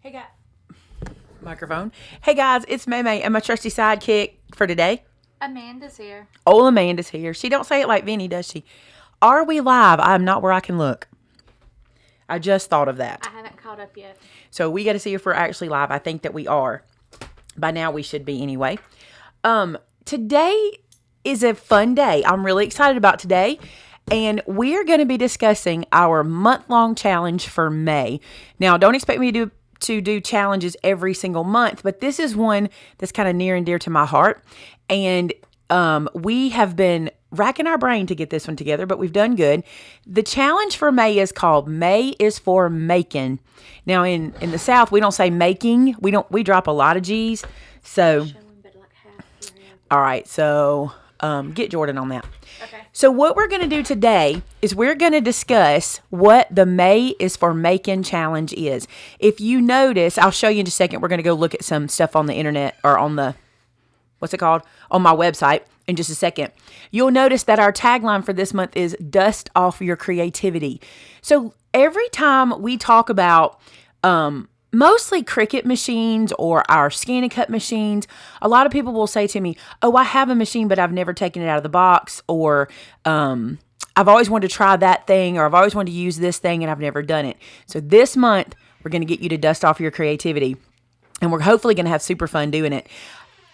Hey guys, microphone. Hey guys, it's Maymay and my trusty sidekick for today. Amanda's here. Old Amanda's here. She don't say it like Vinny, does she? Are we live? I'm not where I can look. I just thought of that. I haven't caught up yet. So we got to see if we're actually live. I think that we are. By now we should be anyway. Today is a fun day. I'm really excited about today. And we're going to be discussing our month-long challenge for May. Now, don't expect me to do challenges every single month, but this is one that's kind of near and dear to my heart. And we have been racking our brain to get this one together, but we've done good. The challenge for May is called May is for Makin. Now in the South, we don't say making. We drop a lot of G's. So, all right. So get Jordan on that. Okay. So what we're going to do today is we're going to discuss what the May is for Makin challenge is. If you notice, I'll show you in just a second. We're going to go look at some stuff on the internet or on the, what's it called? On my website in just a second. You'll notice that our tagline for this month is dust off your creativity. So every time we talk about, mostly Cricut machines or our scan and cut machines, a lot of people will say to me, oh, I have a machine, but I've never taken it out of the box, or I've always wanted to try that thing, or I've always wanted to use this thing and I've never done it. So this month, we're going to get you to dust off your creativity, and we're hopefully going to have super fun doing it.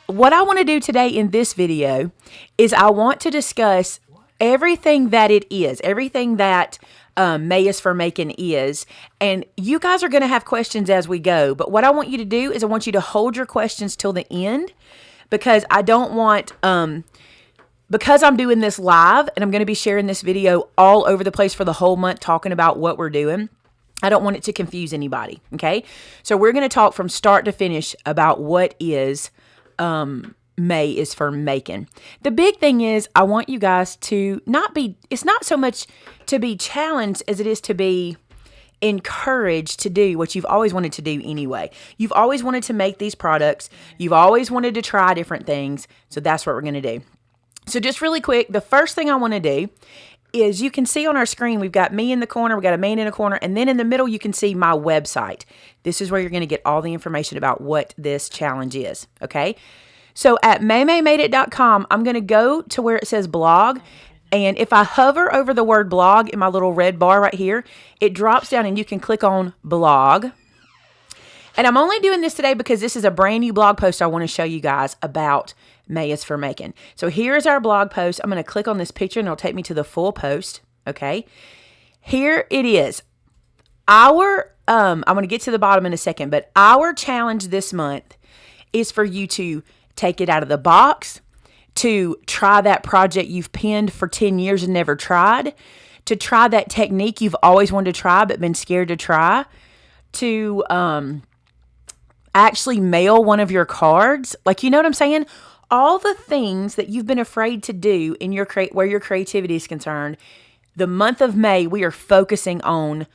What I want to do today in this video is I want to discuss everything that it is, everything that May is for Makin is. And you guys are going to have questions as we go. But what I want you to do is I want you to hold your questions till the end, because I don't want, because I'm doing this live and I'm going to be sharing this video all over the place for the whole month talking about what we're doing. I don't want it to confuse anybody. Okay. So we're going to talk from start to finish about what is, May is for Makin. The big thing is I want you guys to it's not so much to be challenged as it is to be encouraged to do what you've always wanted to do anyway. You've always wanted to make these products. You've always wanted to try different things. So that's what we're going to do. So just really quick, the first thing I want to do is you can see on our screen, we've got me in the corner, we've got Amanda in the corner, and then in the middle, you can see my website. This is where you're going to get all the information about what this challenge is. Okay. So at maymaymadeit.com, I'm going to go to where it says blog. And if I hover over the word blog in my little red bar right here, it drops down and you can click on blog. And I'm only doing this today because this is a brand new blog post I want to show you guys about May is for Makin. So here's our blog post. I'm going to click on this picture and it'll take me to the full post. Okay. Here it is. I'm going to get to the bottom in a second, but our challenge this month is for you to take it out of the box, to try that project you've pinned for 10 years and never tried, to try that technique you've always wanted to try but been scared to try, to actually mail one of your cards. Like, you know what I'm saying? All the things that you've been afraid to do in your where your creativity is concerned, the month of May, we are focusing on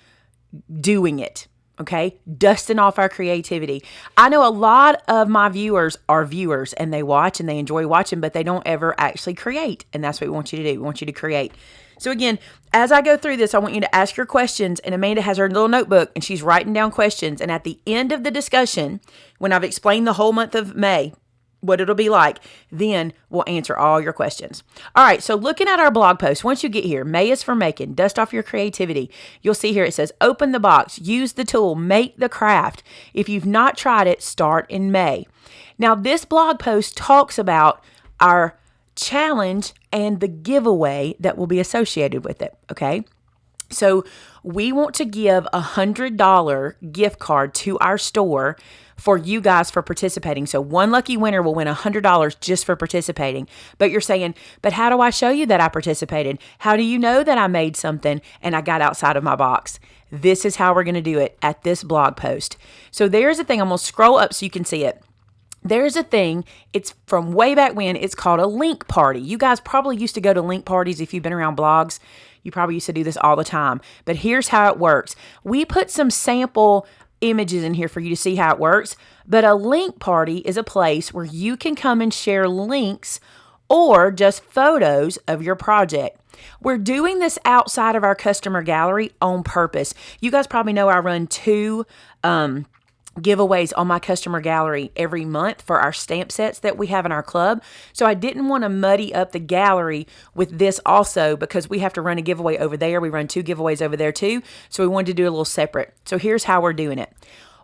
doing it. Okay, dusting off our creativity. I know a lot of my viewers are viewers and they watch and they enjoy watching, but they don't ever actually create. And that's what we want you to do. We want you to create. So again, as I go through this, I want you to ask your questions. And Amanda has her little notebook and she's writing down questions. And at the end of the discussion, when I've explained the whole month of May, what it'll be like, then we'll answer all your questions. All right, so looking at our blog post, once you get here, May is for Makin, dust off your creativity. You'll see here it says, open the box, use the tool, make the craft. If you've not tried it, start in May. Now, this blog post talks about our challenge and the giveaway that will be associated with it, okay? So we want to give a $100 gift card to our store for you guys for participating. So one lucky winner will win $100 just for participating. But you're saying, but how do I show you that I participated? How do you know that I made something and I got outside of my box? This is how we're going to do it at this blog post. So there's a thing. I'm going to scroll up so you can see it. There's a thing, it's from way back when, it's called a link party. You guys probably used to go to link parties if you've been around blogs. You probably used to do this all the time. But here's how it works. We put some sample images in here for you to see how it works. But a link party is a place where you can come and share links or just photos of your project. We're doing this outside of our customer gallery on purpose. You guys probably know I run two giveaways on my customer gallery every month for our stamp sets that we have in our club. So I didn't want to muddy up the gallery with this also, because we have to run a giveaway over there. We run 2 giveaways over there too. So we wanted to do a little separate. So here's how we're doing it.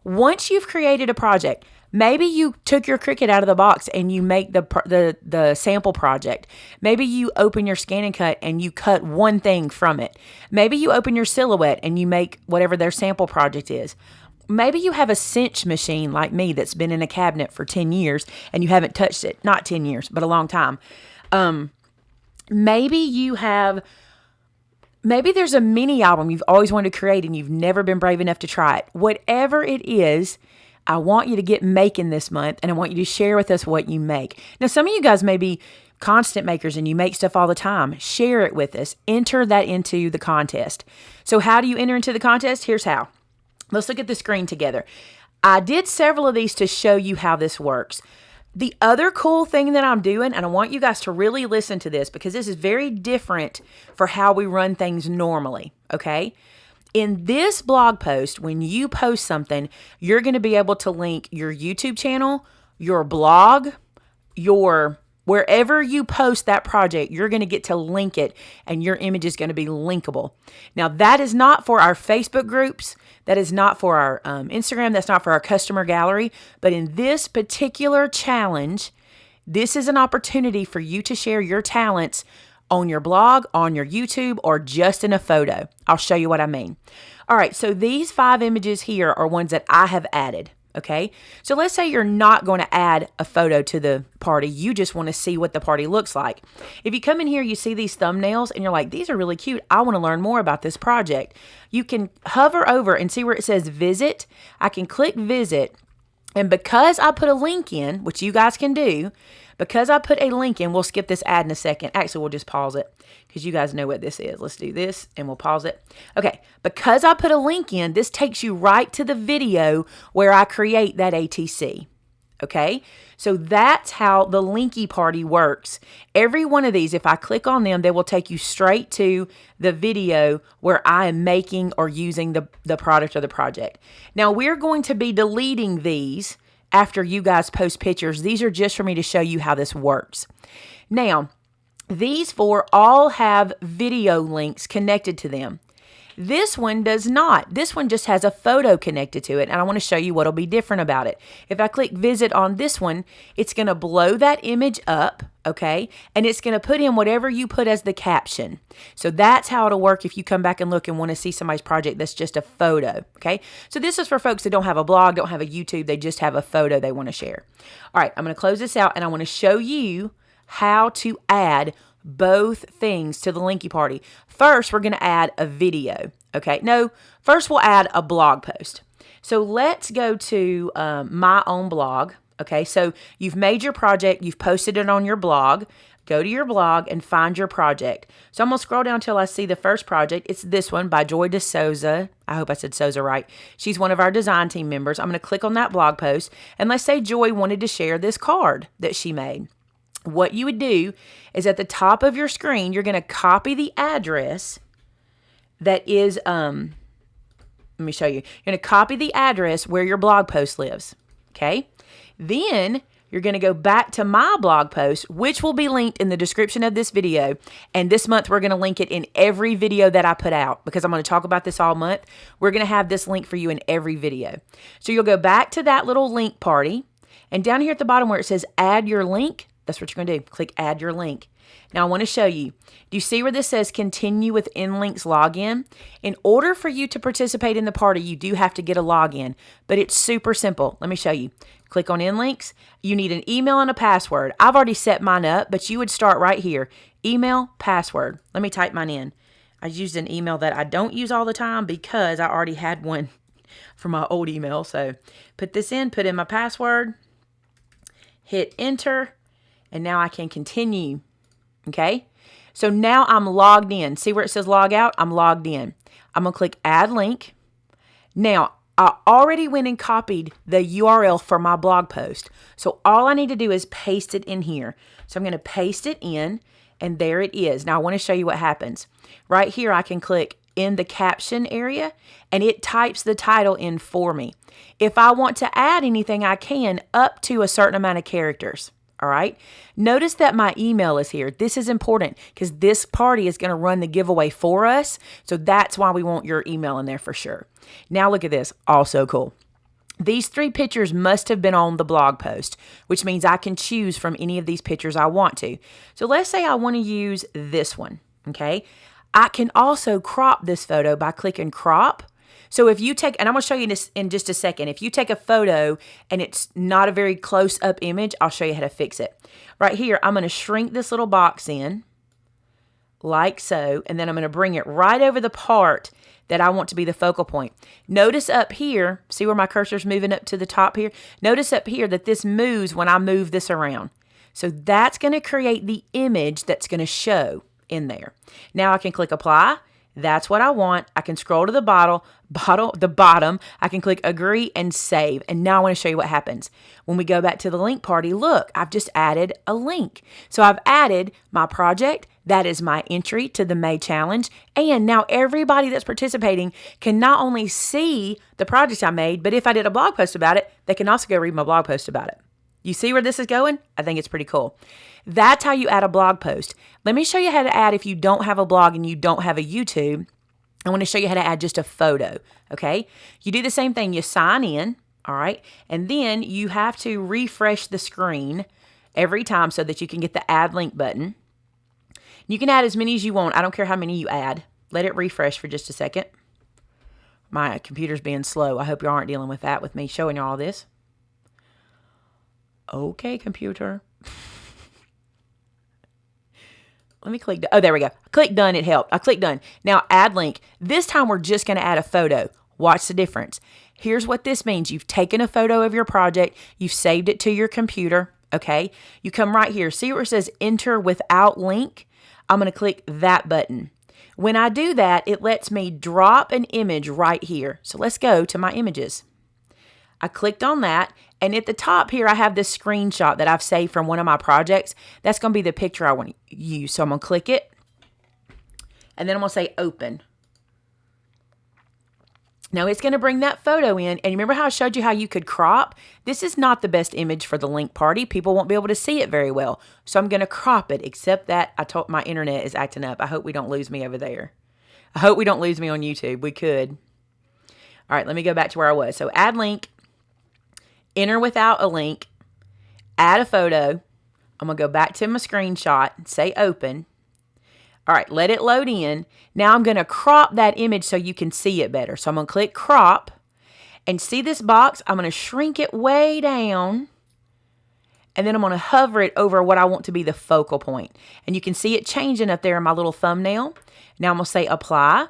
Once you've created a project, maybe you took your Cricut out of the box and you make the sample project. Maybe you open your Scan and Cut and you cut one thing from it. Maybe you open your Silhouette and you make whatever their sample project is. Maybe you have a cinch machine like me that's been in a cabinet for 10 years and you haven't touched it. Not 10 years, but a long time. Maybe there's a mini album you've always wanted to create and you've never been brave enough to try it. Whatever it is, I want you to get making this month, and I want you to share with us what you make. Now, some of you guys may be constant makers and you make stuff all the time. Share it with us. Enter that into the contest. So how do you enter into the contest? Here's how. Let's look at the screen together. I did several of these to show you how this works. The other cool thing that I'm doing, and I want you guys to really listen to this because this is very different for how we run things normally, okay? In this blog post, when you post something, you're going to be able to link your YouTube channel, your blog, wherever you post that project, you're going to get to link it and your image is going to be linkable. Now, that is not for our Facebook groups. That is not for our Instagram. That's not for our customer gallery. But in this particular challenge, this is an opportunity for you to share your talents on your blog, on your YouTube, or just in a photo. I'll show you what I mean. All right, so these 5 images here are ones that I have added. Okay, so let's say you're not going to add a photo to the party. You just want to see what the party looks like. If you come in here, you see these thumbnails and you're like, these are really cute. I want to learn more about this project. You can hover over and see where it says visit. I can click visit. And because I put a link in, which you guys can do, because I put a link in, we'll skip this ad in a second. Actually, we'll just pause it because you guys know what this is. Let's do this and we'll pause it. Okay, because I put a link in, this takes you right to the video where I create that ATC. Okay, so that's how the Linky Party works. Every one of these, if I click on them, they will take you straight to the video where I am making or using the product or the project. Now, we're going to be deleting these after you guys post pictures. These are just for me to show you how this works. Now, these 4 all have video links connected to them. This one does not. This one just has a photo connected to it, and I want to show you what will be different about it. If I click visit on this one, it's going to blow that image up, okay? And it's going to put in whatever you put as the caption. So that's how it'll work if you come back and look and want to see somebody's project that's just a photo, okay? So this is for folks that don't have a blog, don't have a YouTube, they just have a photo they want to share. All right, I'm going to close this out, and I want to show you how to add both things to the Linky Party. First, we're going to add a video. Okay, no, first we'll add a blog post. So let's go to my own blog. Okay, so you've made your project, you've posted it on your blog. Go to your blog and find your project. So I'm going to scroll down until I see the first project. It's this one by Joy DeSouza. I hope I said Souza right. She's one of our design team members. I'm going to click on that blog post. And let's say Joy wanted to share this card that she made. What you would do is at the top of your screen, you're going to copy the address that is, let me show you. You're going to copy the address where your blog post lives. Okay. Then you're going to go back to my blog post, which will be linked in the description of this video. And this month, we're going to link it in every video that I put out because I'm going to talk about this all month. We're going to have this link for you in every video. So you'll go back to that little link party. And down here at the bottom where it says add your link, that's what you're going to do. Click add your link. Now I want to show you. Do you see where this says continue with InLinks login? In order for you to participate in the party, you do have to get a login, but it's super simple. Let me show you. Click on InLinks. You need an email and a password. I've already set mine up, but you would start right here. Email, password. Let me type mine in. I used an email that I don't use all the time because I already had one from my old email. So put this in, put in my password, hit enter. And now I can continue, okay? So now I'm logged in. See where it says log out? I'm logged in. I'm going to click add link. Now, I already went and copied the URL for my blog post. So all I need to do is paste it in here. So I'm going to paste it in, and there it is. Now I want to show you what happens. Right here, I can click in the caption area and it types the title in for me. If I want to add anything, I can up to a certain amount of characters. All right. Notice that my email is here. This is important because this party is going to run the giveaway for us. So that's why we want your email in there for sure. Now look at this. Also cool. These 3 pictures must have been on the blog post, which means I can choose from any of these pictures I want to. So let's say I want to use this one. Okay. I can also crop this photo by clicking crop. So if you take, and I'm going to show you this in just a second. If you take a photo and it's not a very close up image, I'll show you how to fix it. Right here, I'm going to shrink this little box in like so. And then I'm going to bring it right over the part that I want to be the focal point. Notice up here, see where my cursor's moving up to the top here? Notice up here that this moves when I move this around. So that's going to create the image that's going to show in there. Now I can click apply. That's what I want. I can scroll to the bottom. I can click agree and save. And now I want to show you what happens. When we go back to the link party, look, I've just added a link. So I've added my project. That is my entry to the May Challenge. And now everybody that's participating can not only see the project I made, but if I did a blog post about it, they can also go read my blog post about it. You see where this is going? I think it's pretty cool. That's how you add a blog post. Let me show you how to add if you don't have a blog and you don't have a YouTube. I want to show you how to add just a photo, okay? You do the same thing. You sign in, all right? And then you have to refresh the screen every time so that you can get the add link button. You can add as many as you want. I don't care how many you add. Let it refresh for just a second. My computer's being slow. I hope you aren't dealing with that with me showing you all this. Okay, computer. Let me click. Oh, there we go. Click done. It helped. I clicked done. Now add link. This time we're just going to add a photo. Watch the difference. Here's what this means. You've taken a photo of your project. You've saved it to your computer. Okay. You come right here. See where it says enter without link? I'm going to click that button. When I do that, it lets me drop an image right here. So let's go to my images. I clicked on that. And at the top here, I have this screenshot that I've saved from one of my projects. That's going to be the picture I want to use. So I'm going to click it. And then I'm going to say open. Now it's going to bring that photo in. And remember how I showed you how you could crop? This is not the best image for the link party. People won't be able to see it very well. So I'm going to crop it, except that I told my internet is acting up. I hope we don't lose me over there. I hope we don't lose me on YouTube. We could. All right, let me go back to where I was. So add link. Enter without a link, add a photo. I'm going to go back to my screenshot and say open. All right, let it load in. Now I'm going to crop that image so you can see it better. So I'm going to click crop and see this box. I'm going to shrink it way down and then I'm going to hover it over what I want to be the focal point. And you can see it changing up there in my little thumbnail. Now I'm going to say apply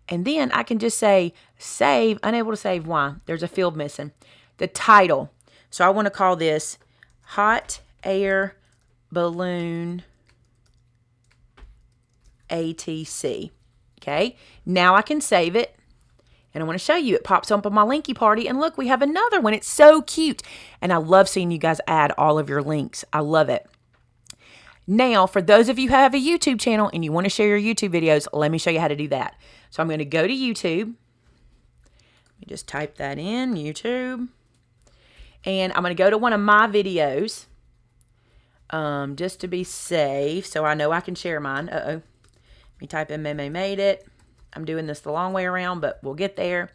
and then I can just say save, unable to save. Why? There's a field missing. The title. So I want to call this Hot Air Balloon ATC. Okay. Now I can save it. And I want to show you. It pops up on my linky party. And look, we have another one. It's so cute. And I love seeing you guys add all of your links. I love it. Now, for those of you who have a YouTube channel and you want to share your YouTube videos, let me show you how to do that. So I'm going to go to YouTube. Let me just type that in, YouTube. And I'm going to go to one of my videos just to be safe so I know I can share mine. Uh-oh. Let me type in Maymay Made It. I'm doing this the long way around, but we'll get there.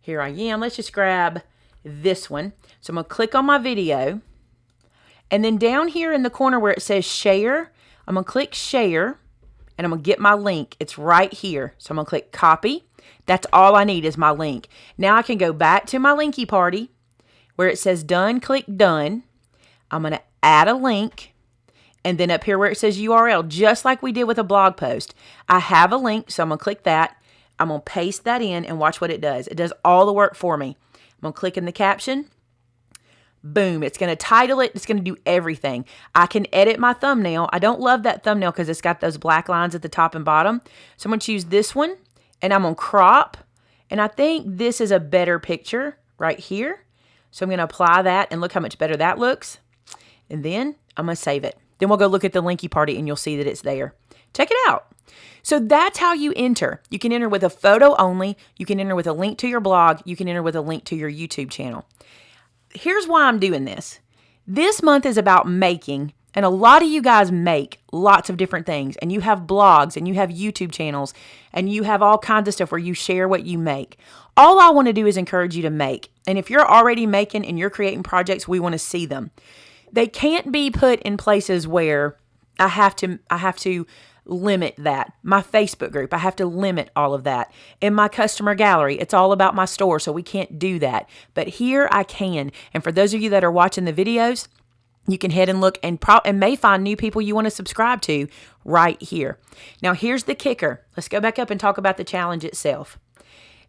Here I am. Let's just grab this one. So I'm going to click on my video. And then down here in the corner where it says share, I'm going to click share. And I'm going to get my link. It's right here. So I'm going to click copy. That's all I need is my link. Now I can go back to my linky party. Where it says done, click done. I'm going to add a link. And then up here where it says URL, just like we did with a blog post, I have a link. So I'm going to click that. I'm going to paste that in and watch what it does. It does all the work for me. I'm going to click in the caption. Boom. It's going to title it. It's going to do everything. I can edit my thumbnail. I don't love that thumbnail because it's got those black lines at the top and bottom. So I'm going to choose this one and I'm going to crop. And I think this is a better picture right here. So I'm going to apply that and look how much better that looks. And then I'm going to save it. Then we'll go look at the linky party and you'll see that it's there. Check it out. So that's how you enter. You can enter with a photo only. You can enter with a link to your blog. You can enter with a link to your YouTube channel. Here's why I'm doing this. This month is about making, and a lot of you guys make lots of different things, and you have blogs, and you have YouTube channels, and you have all kinds of stuff where you share what you make. All I want to do is encourage you to make. And if you're already making and you're creating projects, we want to see them. They can't be put in places where I have to limit that. My Facebook group, I have to limit all of that. In my customer gallery, it's all about my store, so we can't do that. But here I can. And for those of you that are watching the videos, you can head and look and may find new people you want to subscribe to right here. Now, here's the kicker. Let's go back up and talk about the challenge itself.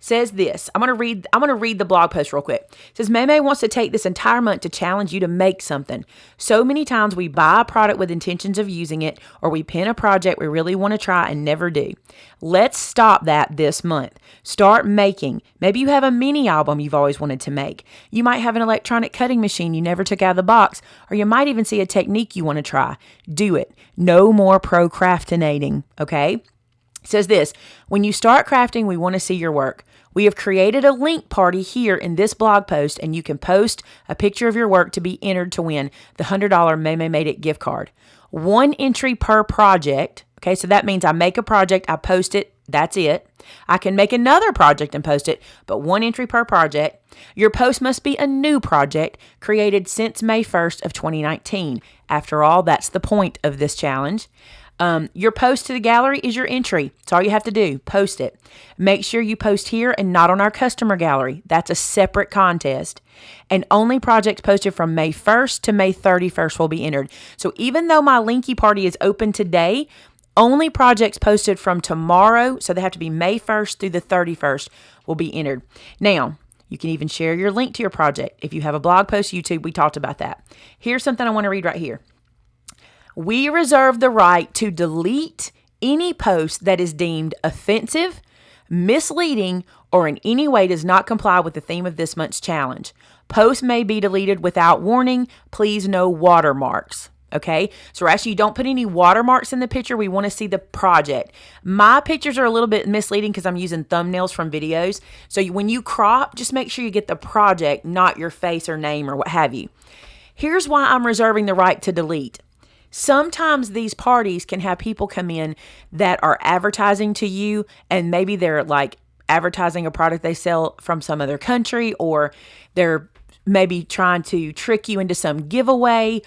Says this. I'm going to read the blog post real quick. It says, Maymay wants to take this entire month to challenge you to make something. So many times we buy a product with intentions of using it, or we pin a project we really want to try and never do. Let's stop that this month. Start making. Maybe you have a mini album you've always wanted to make. You might have an electronic cutting machine you never took out of the box, or you might even see a technique you want to try. Do it. No more procrastinating, okay? It says this, when you start crafting, we want to see your work. We have created a link party here in this blog post, and you can post a picture of your work to be entered to win the $100 Maymay Made It gift card. 1 entry per project. Okay, so that means I make a project, I post it, that's it. I can make another project and post it, but 1 entry per project. Your post must be a new project created since May 1st of 2019. After all, that's the point of this challenge. Your post to the gallery is your entry. That's all you have to do. Post it. Make sure you post here and not on our customer gallery. That's a separate contest. And only projects posted from May 1st to May 31st will be entered. So even though my Linky Party is open today, only projects posted from tomorrow, so they have to be May 1st through the 31st, will be entered. Now, you can even share your link to your project. If you have a blog post, YouTube, we talked about that. Here's something I want to read right here. We reserve the right to delete any post that is deemed offensive, misleading, or in any way does not comply with the theme of this month's challenge. Posts may be deleted without warning. Please no watermarks. Okay, so actually you don't put any watermarks in the picture. We want to see the project. My pictures are a little bit misleading because I'm using thumbnails from videos. So when you crop, just make sure you get the project, not your face or name or what have you. Here's why I'm reserving the right to delete. Sometimes these parties can have people come in that are advertising to you, and maybe they're like advertising a product they sell from some other country, or they're maybe trying to trick you into some giveaway.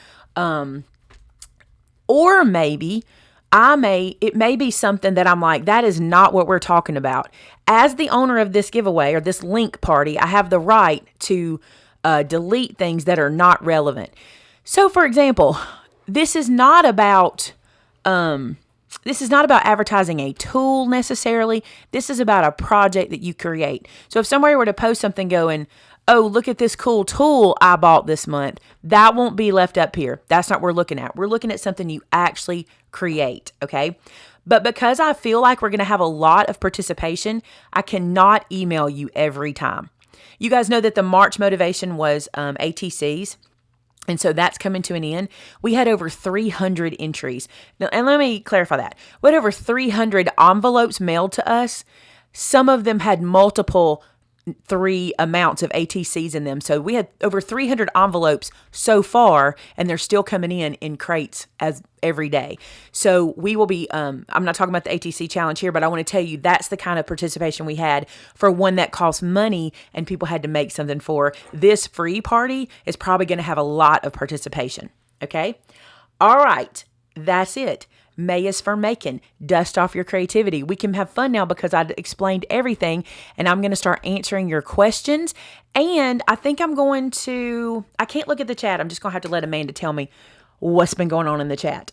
Or maybe it may be something that I'm like, that is not what we're talking about. As the owner of this giveaway or this link party, I have the right to delete things that are not relevant. So for example, this is not about advertising a tool necessarily. This is about a project that you create. So if somebody were to post something going, oh, look at this cool tool I bought this month, that won't be left up here. That's not what we're looking at. We're looking at something you actually create, okay? But because I feel like we're going to have a lot of participation, I cannot email you every time. You guys know that the March motivation was ATCs. And so that's coming to an end. We had over 300 entries. Now, and let me clarify that. We had over 300 envelopes mailed to us. Some of them had multiple 3 amounts of ATCs in them. So we had over 300 envelopes so far, and they're still coming in crates as every day. So we will be, I'm not talking about the ATC challenge here, but I want to tell you that's the kind of participation we had for one that cost money and people had to make something for. This free party is probably going to have a lot of participation. Okay. All right. That's it. May is for making. Dust off your creativity. We can have fun now because I explained everything, and I'm going to start answering your questions. And I think I can't look at the chat. I'm just going to have to let Amanda tell me what's been going on in the chat.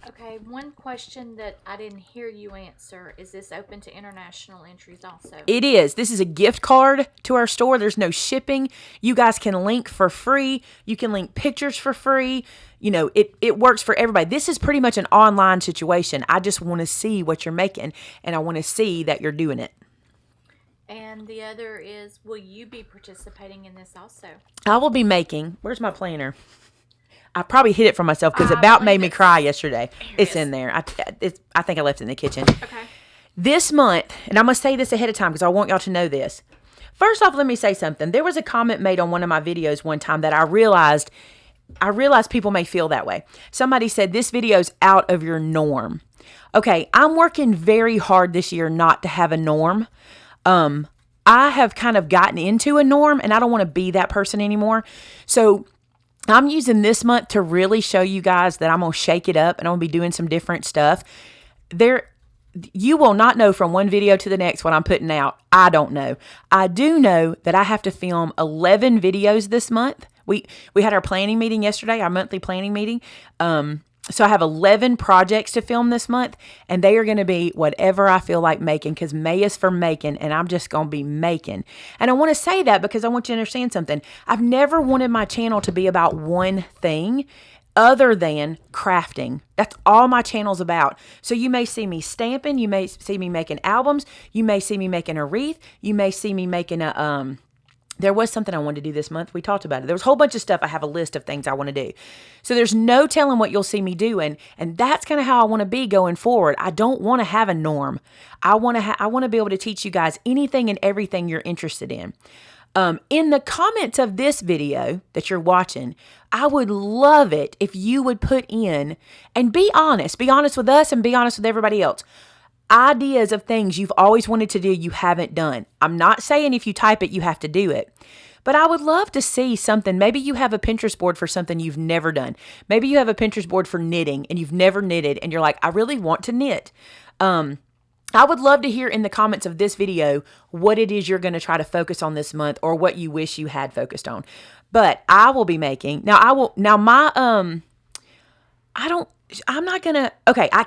Okay, one question that I didn't hear you answer. Is this open to international entries also? It is. This is a gift card to our store. There's no shipping. You guys can link for free. You can link pictures for free. You know, it works for everybody. This is pretty much an online situation. I just want to see what you're making, and I want to see that you're doing it. And the other is, will you be participating in this also? I will be making, where's my planner? I probably hid it from myself because it about made me cry yesterday. It's in there. I think I left it in the kitchen. Okay. This month, and I'm going to say this ahead of time because I want y'all to know this. First off, let me say something. There was a comment made on one of my videos one time that I realized people may feel that way. Somebody said, this video's out of your norm. Okay, I'm working very hard this year not to have a norm. I have kind of gotten into a norm, and I don't want to be that person anymore. So I'm using this month to really show you guys that I'm going to shake it up, and I'm going to be doing some different stuff. You will not know from one video to the next what I'm putting out. I don't know. I do know that I have to film 11 videos this month. We had our planning meeting yesterday, our monthly planning meeting. So I have 11 projects to film this month, and they are going to be whatever I feel like making, because May is for making, and I'm just going to be making. And I want to say that because I want you to understand something. I've never wanted my channel to be about one thing other than crafting. That's all my channel's about. So you may see me stamping, you may see me making albums, you may see me making a wreath, you may see me making a there was something I wanted to do this month. We talked about it. There was a whole bunch of stuff. I have a list of things I want to do. So there's no telling what you'll see me doing, and that's kind of how I want to be going forward. I don't want to have a norm. I want to be able to teach you guys anything and everything you're interested in. In the comments of this video that you're watching, I would love it if you would put in, and be honest with us and be honest with everybody else, ideas of things you've always wanted to do you haven't done. I'm not saying if you type it, you have to do it. But I would love to see something. Maybe you have a Pinterest board for something you've never done. Maybe you have a Pinterest board for knitting and you've never knitted and you're like, I really want to knit. I would love to hear in the comments of this video what it is you're going to try to focus on this month, or what you wish you had focused on. But I will be making, I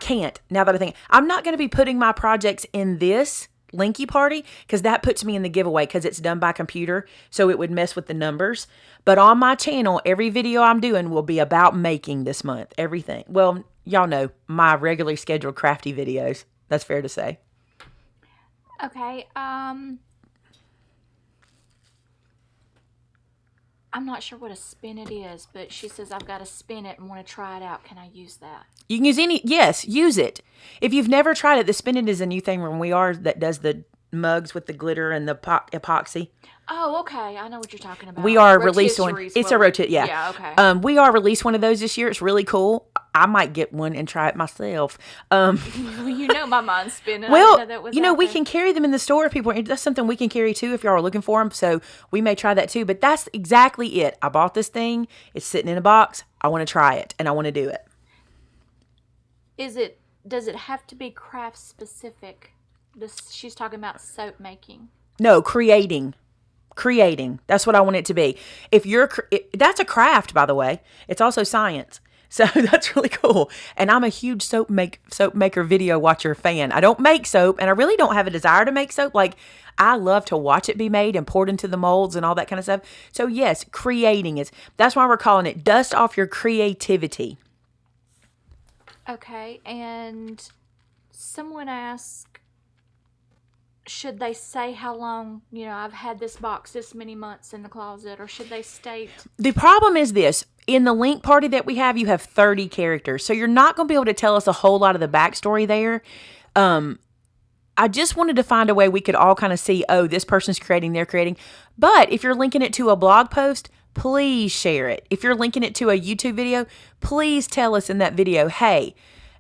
can't, now that I think, I'm not going to be putting my projects in this Linky Party because that puts me in the giveaway because it's done by computer, so it would mess with the numbers. But on my channel, every video I'm doing will be about making this month, everything. Well, y'all know my regularly scheduled crafty videos. That's fair to say. Okay, I'm not sure what a spin it is, but she says I've got to spin it and want to try it out. Can I use that? You can use yes, use it. If you've never tried it, the spin it is a new thing from that does the mugs with the glitter and the epoxy. Oh, okay. I know what you're talking about. We are released one. It's a rotisserie, yeah. Yeah, okay. We are released one of those this year. It's really cool. I might get one and try it myself. You know my mind's spinning. Well, we can carry them in the store. That's something we can carry too if y'all are looking for them. So we may try that too. But that's exactly it. I bought this thing. It's sitting in a box. I want to try it and I want to do it. Does it have to be craft specific? She's talking about soap making. No, creating. That's what I want it to be. That's a craft, by the way. It's also science. So that's really cool. And I'm a huge soap maker video watcher fan. I don't make soap, and I really don't have a desire to make soap. Like, I love to watch it be made and poured into the molds and all that kind of stuff. So yes, creating that's why we're calling it Dust Off Your Creativity. Okay, and someone asked, should they say how long, I've had this box this many months in the closet, or should they state? The problem is this. In the link party that we have, you have 30 characters. So you're not going to be able to tell us a whole lot of the backstory there. I just wanted to find a way we could all kind of see, oh, this person's creating, they're creating. But if you're linking it to a blog post, please share it. If you're linking it to a YouTube video, please tell us in that video, hey,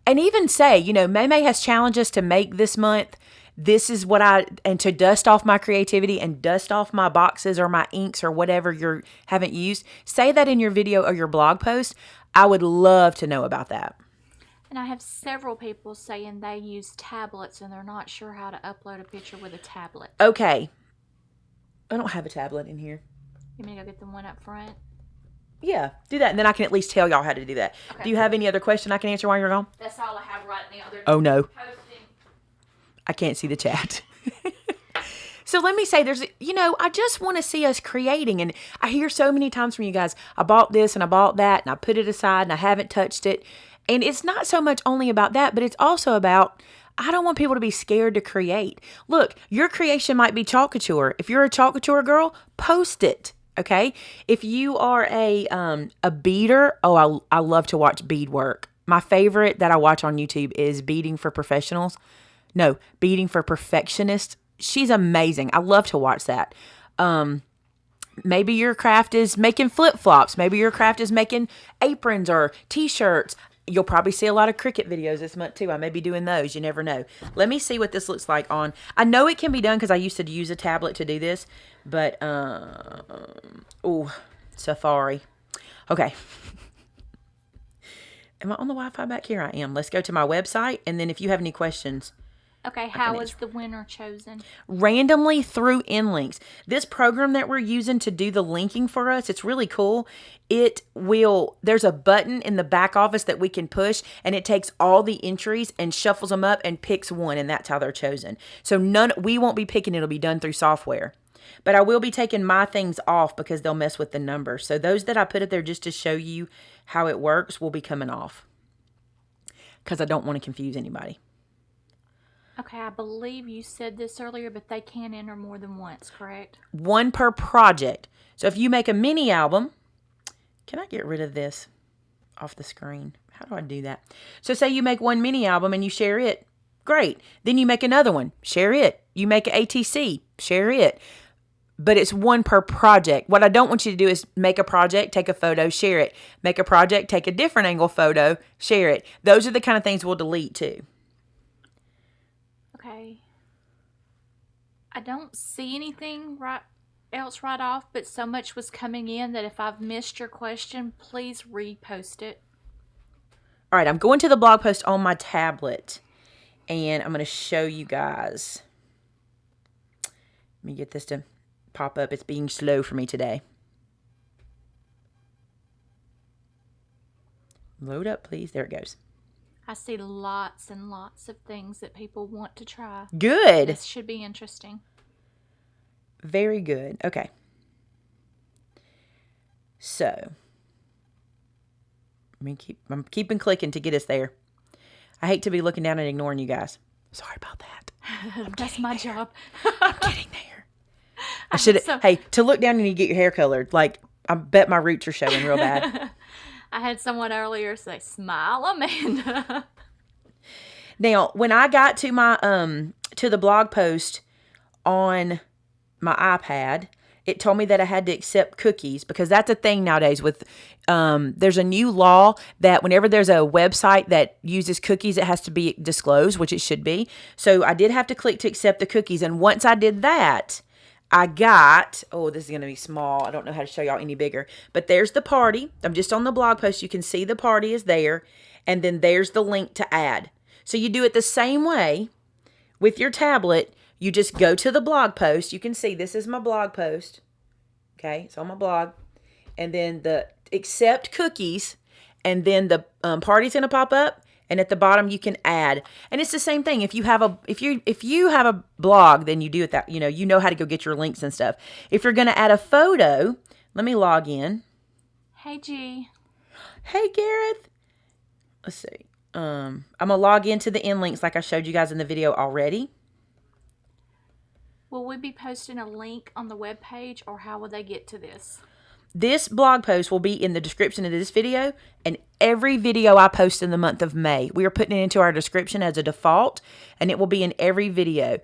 and even say, Maymay has challenged us to make this month. This is what and to dust off my creativity and dust off my boxes or my inks or whatever you haven't used. Say that in your video or your blog post. I would love to know about that. And I have several people saying they use tablets and they're not sure how to upload a picture with a tablet. Okay. I don't have a tablet in here. You mean to go get the one up front? Yeah, do that, and then I can at least tell y'all how to do that. Okay. Do you have any other question I can answer while you're gone? That's all I have right now. Oh, no. I can't see the chat. So let me say I just want to see us creating. And I hear so many times from you guys, I bought this and I bought that and I put it aside and I haven't touched it. And it's not so much only about that, but it's also about, I don't want people to be scared to create. Look, your creation might be chalk couture. If you're a chalk couture girl, post it. Okay. If you are a beader, oh, I love to watch beadwork. My favorite that I watch on YouTube is Beading for Professionals. No, Beading for Perfectionists. She's amazing. I love to watch that. Maybe your craft is making flip-flops. Maybe your craft is making aprons or t-shirts. You'll probably see a lot of Cricut videos this month too. I may be doing those. You never know. Let me see what this looks like on. I know it can be done because I used to use a tablet to do this. But, Safari. Okay. Am I on the Wi-Fi back here? I am. Let's go to my website. And then if you have any questions. Okay, how was the winner chosen? Randomly through InLinks. This program that we're using to do the linking for us, it's really cool. There's a button in the back office that we can push, and it takes all the entries and shuffles them up and picks one, and that's how they're chosen. So we won't be picking, it'll be done through software. But I will be taking my things off because they'll mess with the numbers. So those that I put it there just to show you how it works will be coming off. Because I don't want to confuse anybody. Okay, I believe you said this earlier, but they can enter more than once, correct? One per project. So if you make a mini album, can I get rid of this off the screen? How do I do that? So say you make one mini album and you share it. Great. Then you make another one. Share it. You make an ATC. Share it. But it's one per project. What I don't want you to do is make a project, take a photo, share it. Make a project, take a different angle photo, share it. Those are the kind of things we'll delete too. Okay. I don't see anything else right off, but so much was coming in that if I've missed your question, please repost it. All right, I'm going to the blog post on my tablet, and I'm going to show you guys. Let me get this to pop up. It's being slow for me today. Load up, please. There it goes. I see lots and lots of things that people want to try. Good. This should be interesting. Very good. Okay. So, I'm keeping clicking to get us there. I hate to be looking down and ignoring you guys. Sorry about that. That's my job. I'm getting there. I should. Hey, to look down and you get your hair colored. Like, I bet my roots are showing real bad. I had someone earlier say, "Smile, Amanda." Now, when I got to my to the blog post on my iPad, it told me that I had to accept cookies because that's a thing nowadays with there's a new law that whenever there's a website that uses cookies, it has to be disclosed, which it should be. So I did have to click to accept the cookies. And once I did that, I got, this is going to be small. I don't know how to show y'all any bigger, but there's the party. I'm just on the blog post. You can see the party is there. And then there's the link to add. So you do it the same way with your tablet. You just go to the blog post. You can see this is my blog post. Okay, it's on my blog. And then the accept cookies. And then the party's going to pop up. And at the bottom you can add. And it's the same thing. If you have a blog, then you do it that, you know how to go get your links and stuff. If you're going to add a photo, let me log in. Hey, G. Hey, Gareth. Let's see. I'm going to log into the InLinks like I showed you guys in the video already. Will we be posting a link on the webpage, or how will they get to this? This blog post will be in the description of this video and every video I post in the month of May. We are putting it into our description as a default, and it will be in every video.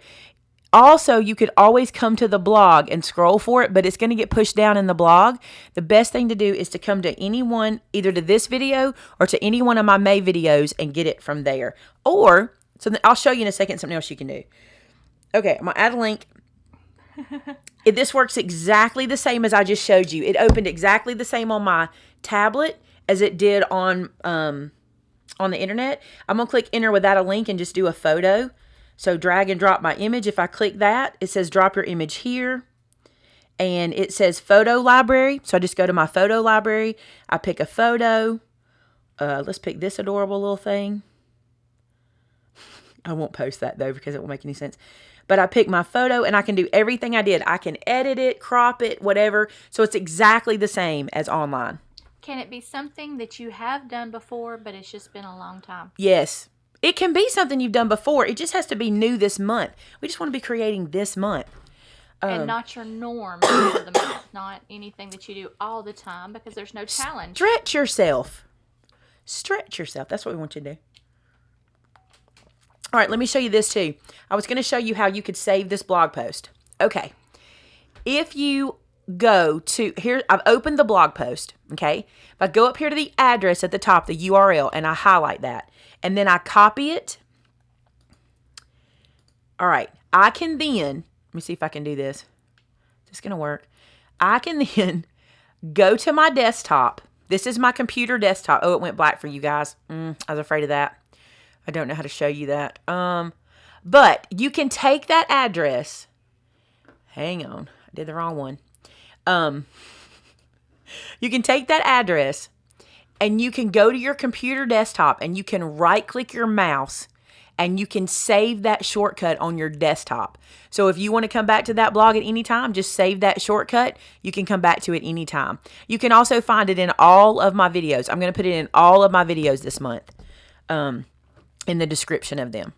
Also, you could always come to the blog and scroll for it, but it's going to get pushed down in the blog. The best thing to do is to come to anyone, either to this video or to any one of my May videos, and get it from there. Or, I'll show you in a second something else you can do. Okay, I'm going to add a link. This works exactly the same as I just showed you. It opened exactly the same on my tablet as it did on the internet. I'm going to click enter without a link and just do a photo. So drag and drop my image. If I click that, it says drop your image here. And it says photo library. So I just go to my photo library. I pick a photo. Let's pick this adorable little thing. I won't post that though because it won't make any sense. But I pick my photo and I can do everything I did. I can edit it, crop it, whatever. So it's exactly the same as online. Can it be something that you have done before, but it's just been a long time? Yes. It can be something you've done before. It just has to be new this month. We just want to be creating this month. And not your norm for the month, not anything that you do all the time, because there's no challenge. Stretch yourself. Stretch yourself. That's what we want you to do. All right, let me show you this too. I was going to show you how you could save this blog post. Okay. If you go to here, I've opened the blog post. Okay. If I go up here to the address at the top, the URL, and I highlight that, and then I copy it. All right. I can then, let me see if I can do this. Is this going to work? I can then go to my desktop. This is my computer desktop. Oh, it went black for you guys. I was afraid of that. I don't know how to show you that. But you can take that address. Hang on. I did the wrong one. You can take that address and you can go to your computer desktop and you can right click your mouse and you can save that shortcut on your desktop. So if you want to come back to that blog at any time, just save that shortcut. You can come back to it anytime. You can also find it in all of my videos. I'm going to put it in all of my videos this month. In the description of them.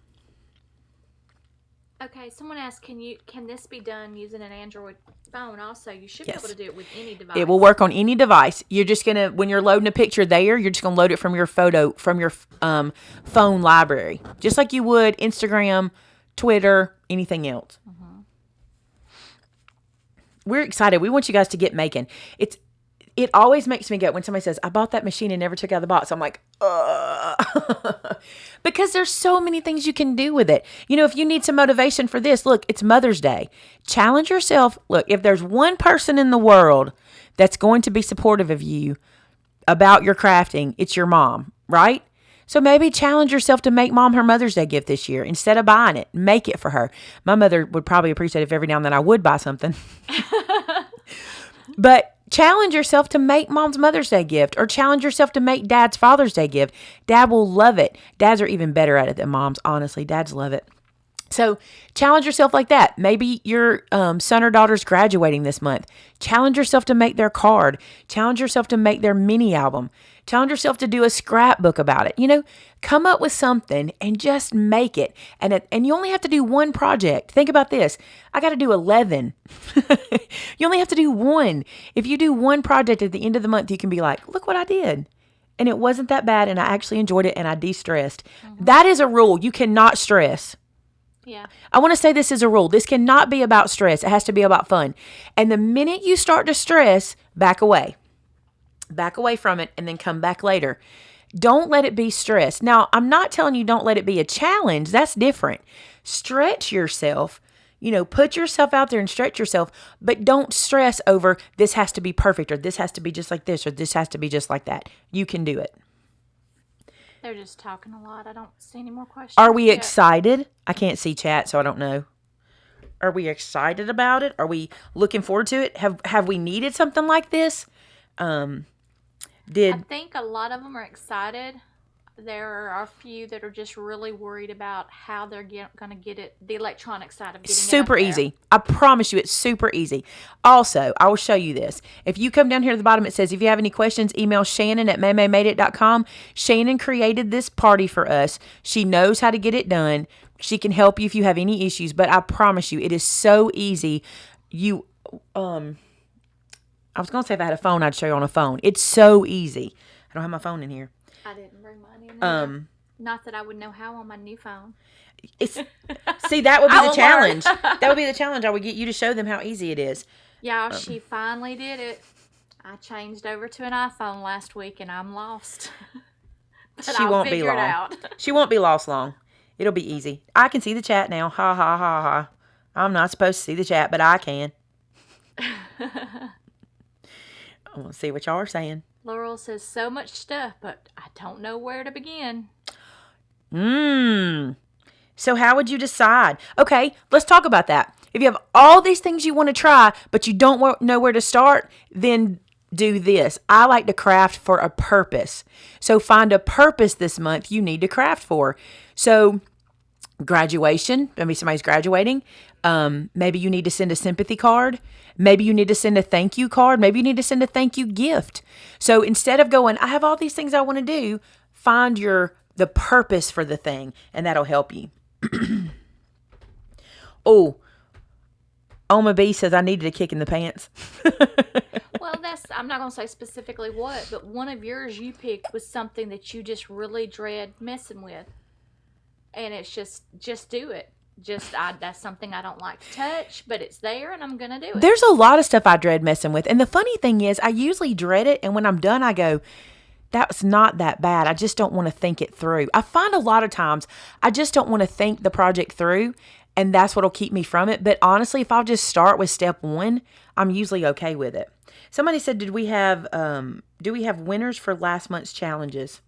Okay, someone asked, can this be done using an Android phone also? You should be able to do it with any device. It will work on any device. You're just going to, when you're loading a picture there, you're just going to load it from your phone library. Just like you would Instagram, Twitter, anything else. Mm-hmm. We're excited. We want you guys to get making. It always makes me go when somebody says, I bought that machine and never took it out of the box. I'm like, because there's so many things you can do with it. You know, if you need some motivation for this, look, it's Mother's Day. Challenge yourself. Look, if there's one person in the world that's going to be supportive of you about your crafting, it's your mom, right? So maybe challenge yourself to make mom her Mother's Day gift this year. Instead of buying it, make it for her. My mother would probably appreciate it if every now and then I would buy something. But challenge yourself to make mom's Mother's Day gift, or challenge yourself to make dad's Father's Day gift. Dad will love it. Dads are even better at it than moms, honestly. Dads love it. So challenge yourself like that. Maybe your son or daughter's graduating this month. Challenge yourself to make their card. Challenge yourself to make their mini album. Challenge yourself to do a scrapbook about it. You know, come up with something and just make it. And you only have to do one project. Think about this. I got to do 11. You only have to do one. If you do one project at the end of the month, you can be like, look what I did. And it wasn't that bad. And I actually enjoyed it and I de-stressed. Mm-hmm. That is a rule. You cannot stress. Yeah. I want to say this is a rule. This cannot be about stress. It has to be about fun. And the minute you start to stress, back away. Back away from it and then come back later. Don't let it be stress. Now, I'm not telling you don't let it be a challenge. That's different. Stretch yourself. You know, put yourself out there and stretch yourself, but don't stress over this has to be perfect or this has to be just like this or this has to be just like that. You can do it. They're just talking a lot. I don't see any more questions. Are we excited? I can't see chat, so I don't know. Are we excited about it? Are we looking forward to it? Have we needed something like this? I think a lot of them are excited. There are a few that are just really worried about how they're going to get it, the electronic side of getting super it out easy. I promise you it's super easy. Also, I will show you this. If you come down here to the bottom, it says, if you have any questions, email Shannon at maymaymadeit.com. Shannon created this party for us. She knows how to get it done. She can help you if you have any issues, but I promise you it is so easy. I was going to say if I had a phone, I'd show you on a phone. It's so easy. I don't have my phone in here. I didn't bring mine in. Not that I would know how on my new phone. See, that would be the challenge. That would be the challenge. I would get you to show them how easy it is. Yeah, she finally did it. I changed over to an iPhone last week and I'm lost. She won't be long. She won't be lost long. It'll be easy. I can see the chat now. Ha, ha, ha, ha. I'm not supposed to see the chat, but I can. I want to see what y'all are saying. Laurel says so much stuff, but I don't know where to begin. So how would you decide? Okay, let's talk about that. If you have all these things you want to try, but you don't know where to start, then do this. I like to craft for a purpose. So find a purpose this month you need to craft for. So graduation, maybe somebody's graduating. Maybe you need to send a sympathy card. Maybe you need to send a thank you card. Maybe you need to send a thank you gift. So instead of going, I have all these things I want to do, find the purpose for the thing, and that'll help you. Oma B says I needed a kick in the pants. Well, I'm not going to say specifically what, but one of yours you picked was something that you just really dread messing with. And it's just do it. That's something I don't like to touch, but it's there and I'm going to do it. There's a lot of stuff I dread messing with. And the funny thing is, I usually dread it. And when I'm done, I go, that's not that bad. I just don't want to think it through. I find a lot of times I just don't want to think the project through. And that's what'll keep me from it. But honestly, if I'll just start with step 1, I'm usually okay with it. Somebody said, do we have winners for last month's challenges?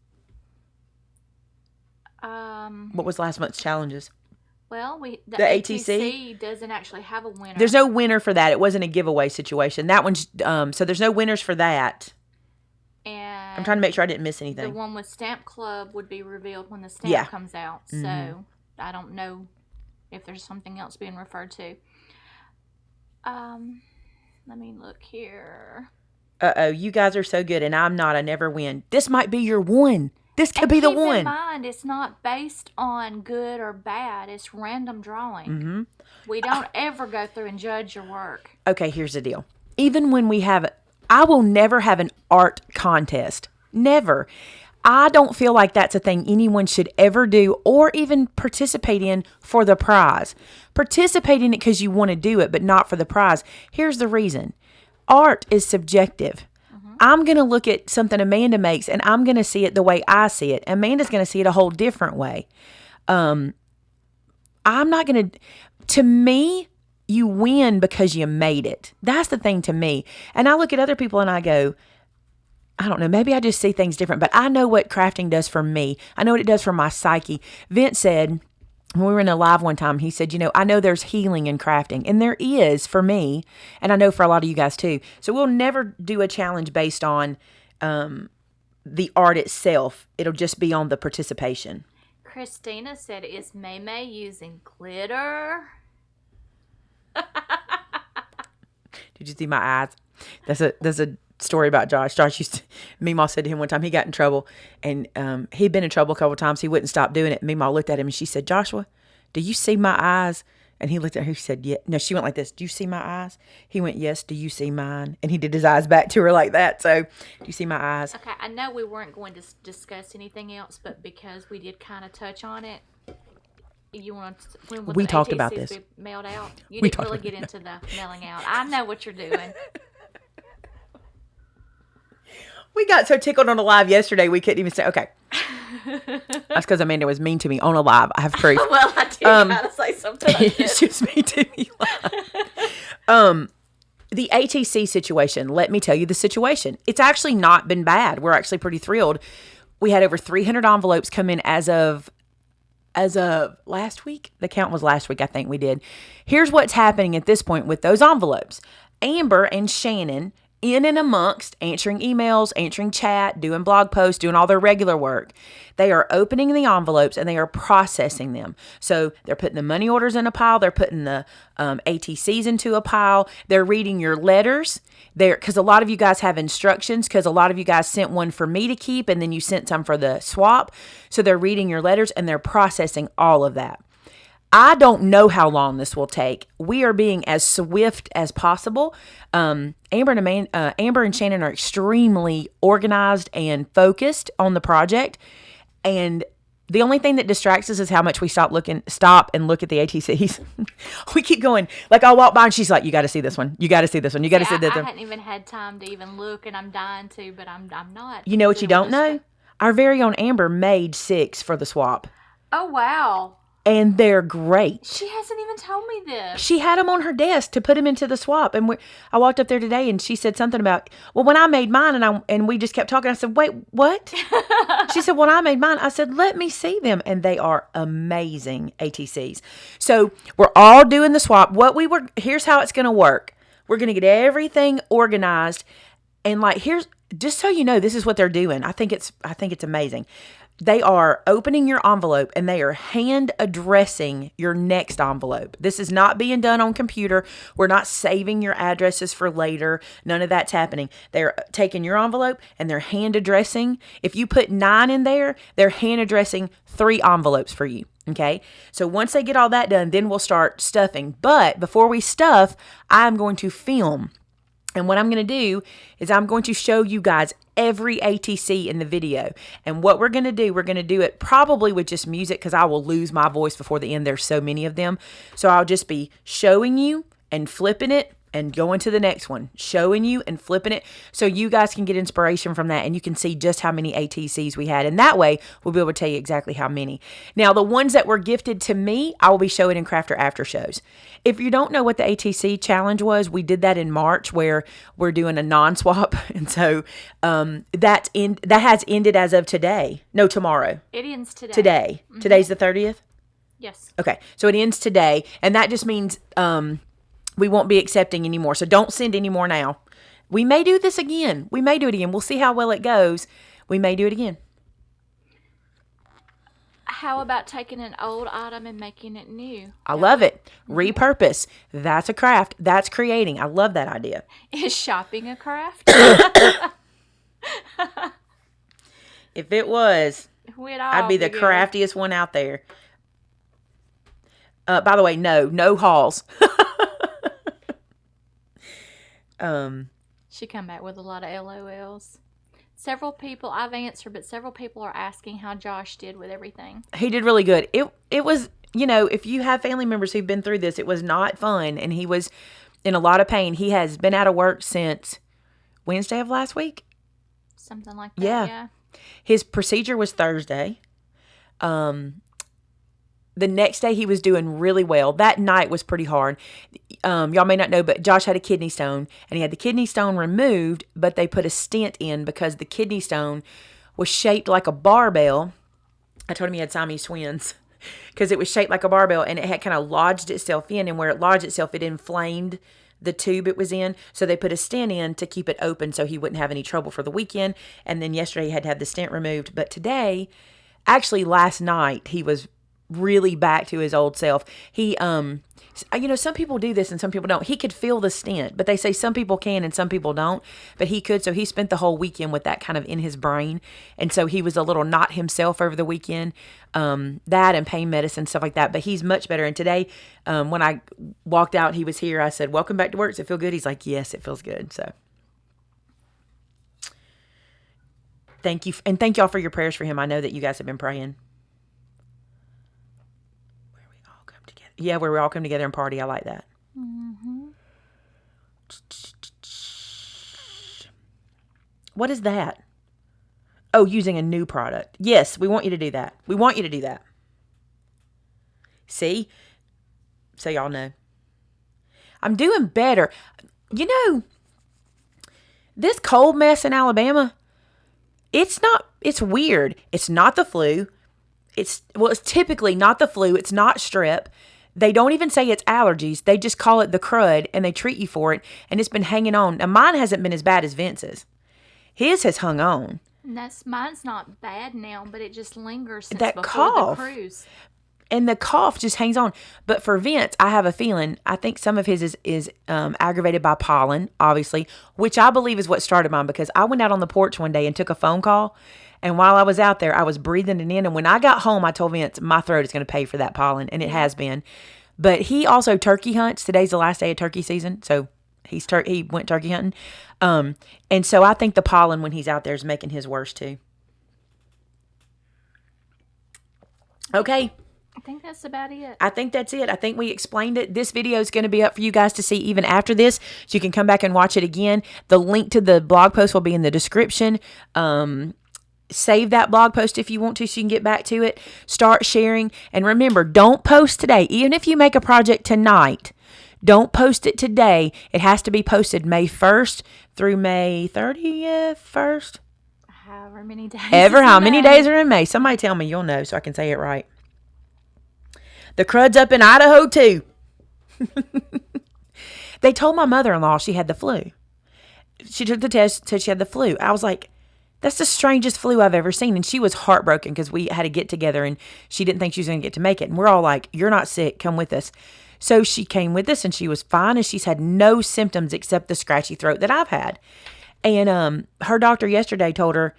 What was last month's challenges? Well, the ATC doesn't actually have a winner. There's no winner for that. It wasn't a giveaway situation. That one's so there's no winners for that. And I'm trying to make sure I didn't miss anything. The one with Stamp Club would be revealed when the stamp comes out. Mm-hmm. So I don't know if there's something else being referred to. Let me look here. You guys are so good, and I'm not. I never win. This might be your one. This could be the one. Keep in mind, it's not based on good or bad. It's random drawing. Mm-hmm. We don't ever go through and judge your work. Okay, here's the deal. Even when we have, I will never have an art contest. Never. I don't feel like that's a thing anyone should ever do or even participate in for the prize. Participate in it because you want to do it, but not for the prize. Here's the reason. Art is subjective. I'm going to look at something Amanda makes and I'm going to see it the way I see it. Amanda's going to see it a whole different way. I'm not going to me, you win because you made it. That's the thing to me. And I look at other people and I go, I don't know, maybe I just see things different, but I know what crafting does for me. I know what it does for my psyche. Vince said, when we were in a live one time, he said, I know there's healing in crafting, and there is for me, and I know for a lot of you guys too. So we'll never do a challenge based on the art itself. It'll just be on the participation. Christina said, is Maymay using glitter? Did you see my eyes? That's a story about Josh. Meemaw said to him one time he got in trouble, and he'd been in trouble a couple of times. He wouldn't stop doing it. Meemaw looked at him and she said, Joshua, do you see my eyes? And he looked at her. He said, yeah. No, she went like this. Do you see my eyes? He went, yes. Do you see mine? And he did his eyes back to her like that. So, do you see my eyes? Okay, I know we weren't going to discuss anything else, but because we did kind of touch on it, you want to, when we the talked ATCs about this. Be mailed out? You didn't really get into the mailing out. I know what you're doing. We got so tickled on a live yesterday, we couldn't even say, okay. That's because Amanda was mean to me on a live. I have proof. Well, I did gotta say something. She was mean to me live. The ATC situation, let me tell you the situation. It's actually not been bad. We're actually pretty thrilled. We had over 300 envelopes come in as of last week. The count was last week, I think we did. Here's what's happening at this point with those envelopes. Amber and Shannon, in and amongst answering emails, answering chat, doing blog posts, doing all their regular work, they are opening the envelopes and they are processing them. So they're putting the money orders in a pile. They're putting the ATCs into a pile. They're reading your letters. Because a lot of you guys have instructions, because a lot of you guys sent one for me to keep and then you sent some for the swap. So they're reading your letters and they're processing all of that. I don't know how long this will take. We are being as swift as possible. Amber and Shannon are extremely organized and focused on the project. And the only thing that distracts us is how much we stop and look at the ATCs. We keep going. Like I'll walk by and she's like, you got to see this one. You got to see this one. You got to see this one. I hadn't even had time to even look and I'm dying to, but I'm not. You know what you don't know? Our very own Amber made 6 for the swap. Oh, wow. And they're great. She hasn't even told me this. She had them on her desk to put them into the swap. And I walked up there today and she said something about, well, when I made mine and we just kept talking, I said, wait, what? She said, when I made mine, I said, let me see them. And they are amazing ATCs. So we're all doing the swap. Here's how it's going to work. We're going to get everything organized. And just so you know, this is what they're doing. I think it's amazing. They are opening your envelope and they are hand addressing your next envelope. This is not being done on computer. We're not saving your addresses for later. None of that's happening. They're taking your envelope and they're hand addressing. If you put 9 in there, they're hand addressing 3 envelopes for you. Okay, so once they get all that done, then we'll start stuffing. But before we stuff, I'm going to film. And what I'm going to do is I'm going to show you guys every ATC in the video. And what we're going to do it probably with just music because I will lose my voice before the end. There's so many of them. So I'll just be showing you and flipping it and going to the next one, showing you and flipping it so you guys can get inspiration from that and you can see just how many ATCs we had. And that way, we'll be able to tell you exactly how many. Now, the ones that were gifted to me, I will be showing in Crafter After Shows. If you don't know what the ATC challenge was, we did that in March where we're doing a non-swap. And so that has ended as of today. No, tomorrow. It ends today. Today. Mm-hmm. Today's the 30th? Yes. Okay, so it ends today. And that just means... we won't be accepting anymore. So don't send any more now. We may do this again. We may do it again. We'll see how well it goes. We may do it again. How about taking an old item and making it new? I love it. Repurpose. That's a craft. That's creating. I love that idea. Is shopping a craft? If it was, I'd be the craftiest one out there. By the way, no hauls. She come back with a lot of LOLs. Several people I've answered, but several people are asking how Josh did with everything. He did really good. It was, if you have family members who've been through this, it was not fun, and he was in a lot of pain. He has been out of work since Wednesday of last week. Something like that. Yeah. His procedure was Thursday. The next day he was doing really well. That night was pretty hard. Y'all may not know, but Josh had a kidney stone, and he had the kidney stone removed, but they put a stent in because the kidney stone was shaped like a barbell. I told him he had Siamese twins because it was shaped like a barbell, and it had kind of lodged itself in, and where it lodged itself, it inflamed the tube it was in. So they put a stent in to keep it open so he wouldn't have any trouble for the weekend. And then yesterday he had to have the stent removed. But today, actually last night, he was really back to his old self. He, some people do this and some people don't. He could feel the stent, but they say some people can and some people don't, but he could. So he spent the whole weekend with that kind of in his brain. And so he was a little not himself over the weekend, that and pain medicine, stuff like that. But he's much better. And today, when I walked out, he was here. I said, "Welcome back to work. Does it feel good?" He's like, "Yes, it feels good." So thank you. And thank y'all for your prayers for him. I know that you guys have been praying. Yeah, where we all come together and party. I like that. Mm-hmm. What is that? Oh, using a new product. Yes, we want you to do that. We want you to do that. See? So y'all know. I'm doing better. This cold mess in Alabama, it's weird. It's not the flu. It's typically not the flu. It's not strep. They don't even say it's allergies. They just call it the crud, and they treat you for it, and it's been hanging on. Now, mine hasn't been as bad as Vince's. His has hung on. And mine's not bad now, but it just lingers since that before cough. the cruise. And the cough just hangs on. But for Vince, I have a feeling, I think some of his is aggravated by pollen, obviously, which I believe is what started mine, because I went out on the porch one day and took a phone call. And while I was out there, I was breathing it in. And when I got home, I told Vince, my throat is going to pay for that pollen. And it has been. But he also turkey hunts. Today's the last day of turkey season. So he went turkey hunting. And so I think the pollen when he's out there is making his worse too. Okay. I think that's about it. I think that's it. I think we explained it. This video is going to be up for you guys to see even after this. So you can come back and watch it again. The link to the blog post will be in the description. Save that blog post if you want to so you can get back to it. Start sharing. And remember, don't post today. Even if you make a project tonight, don't post it today. It has to be posted May 1st through May 30th, 1st. However many days. How many days are in May? Somebody tell me, you'll know so I can say it right. The crud's up in Idaho too. They told my mother-in-law she had the flu. She took the test, said she had the flu. I was like, that's the strangest flu I've ever seen. And she was heartbroken because we had to get together and she didn't think she was going to get to make it. And we're all like, you're not sick. Come with us. So she came with us and she was fine. And she's had no symptoms except the scratchy throat that I've had. And her doctor yesterday told her,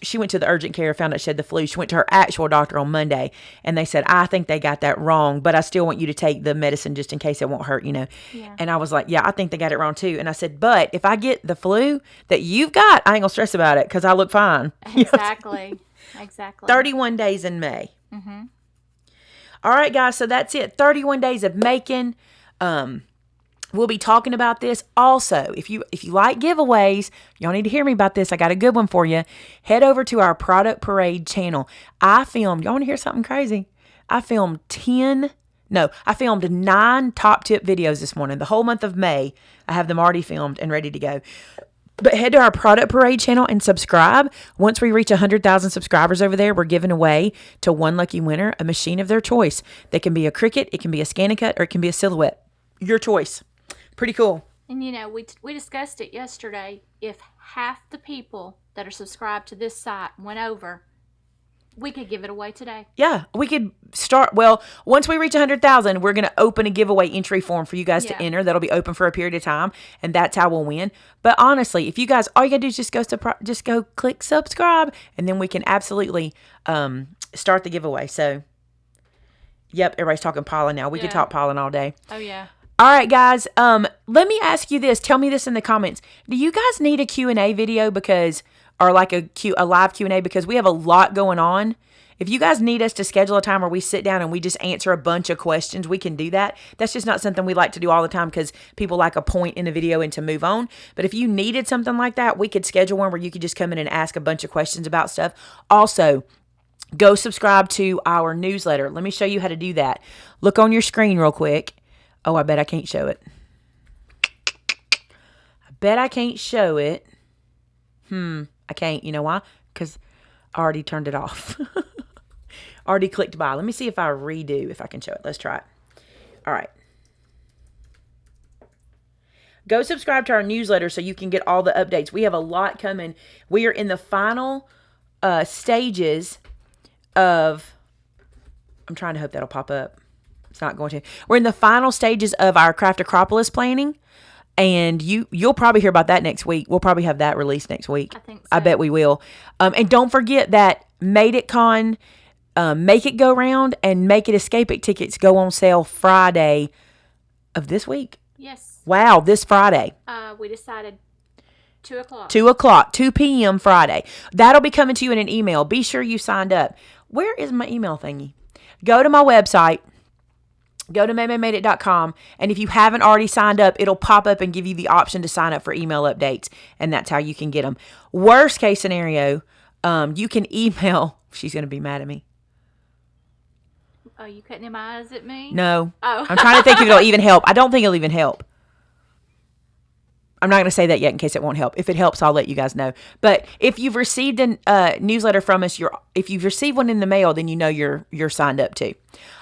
She went to the urgent care, found out she had the flu. She went to her actual doctor on Monday, and they said, I think they got that wrong, but I still want you to take the medicine just in case it won't hurt, Yeah. And I was like, yeah, I think they got it wrong too. And I said, but if I get the flu that you've got, I ain't gonna stress about it because I look fine. Exactly. Exactly. 31 days in May. All right, guys, so that's it. 31 days of making. We'll be talking about this. Also, if you like giveaways, y'all need to hear me about this. I got a good one for you. Head over to our Product Parade channel. Y'all want to hear something crazy? I filmed 9 top tip videos this morning. The whole month of May, I have them already filmed and ready to go. But head to our Product Parade channel and subscribe. Once we reach 100,000 subscribers over there, we're giving away to one lucky winner a machine of their choice. That can be a Cricut, it can be a ScanNCut, or it can be a Silhouette. Your choice. Pretty cool. And we discussed it yesterday. If half the people that are subscribed to this site went over, we could give it away today. Yeah, we could start. Well, once we reach 100,000, we're going to open a giveaway entry form for you guys to enter. That'll be open for a period of time, and that's how we'll win. But honestly, if you guys, all you got to do is just go click subscribe, and then we can absolutely start the giveaway. So, yep, everybody's talking pollen now. We could talk pollen all day. Oh, yeah. All right, guys, let me ask you this. Tell me this in the comments. Do you guys need a Q&A video or like a live Q&A because we have a lot going on? If you guys need us to schedule a time where we sit down and we just answer a bunch of questions, we can do that. That's just not something we like to do all the time because people like a point in the video and to move on. But if you needed something like that, we could schedule one where you could just come in and ask a bunch of questions about stuff. Also, go subscribe to our newsletter. Let me show you how to do that. Look on your screen real quick. Oh, I bet I can't show it. I can't. You know why? Because I already turned it off. Already clicked buy. Let me see if I can show it. Let's try it. All right. Go subscribe to our newsletter so you can get all the updates. We have a lot coming. We are in the final stages of... I'm trying to hope that'll pop up. It's not going to. We're in the final stages of our Craft Acropolis planning, and you'll probably hear about that next week. We'll probably have that released next week. I think so. I bet we will. And don't forget that Made It Con, Make It Go Round, and Make It Escape It tickets go on sale Friday of this week. Yes. Wow, this Friday. We decided 2 o'clock. 2 o'clock, 2 p.m. Friday. That'll be coming to you in an email. Be sure you signed up. Where is my email thingy? Go to my website. Go to MaymayMadeIt.com, and if you haven't already signed up, it'll pop up and give you the option to sign up for email updates, and that's how you can get them. Worst case scenario, you can email. She's going to be mad at me. Oh, you cutting them eyes at me? No. Oh. I'm trying to think if it'll even help. I don't think it'll even help. I'm not going to say that yet in case it won't help. If it helps, I'll let you guys know. But if you've received a newsletter from us, if you've received one in the mail, then you know you're signed up too.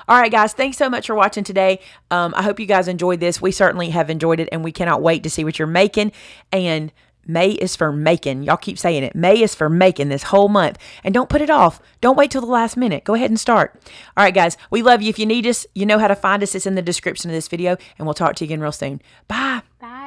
All right, guys, thanks so much for watching today. I hope you guys enjoyed this. We certainly have enjoyed it, and we cannot wait to see what you're making. And May is for making. Y'all keep saying it. May is for making this whole month. And don't put it off. Don't wait till the last minute. Go ahead and start. All right, guys, we love you. If you need us, you know how to find us. It's in the description of this video, and we'll talk to you again real soon. Bye. Bye.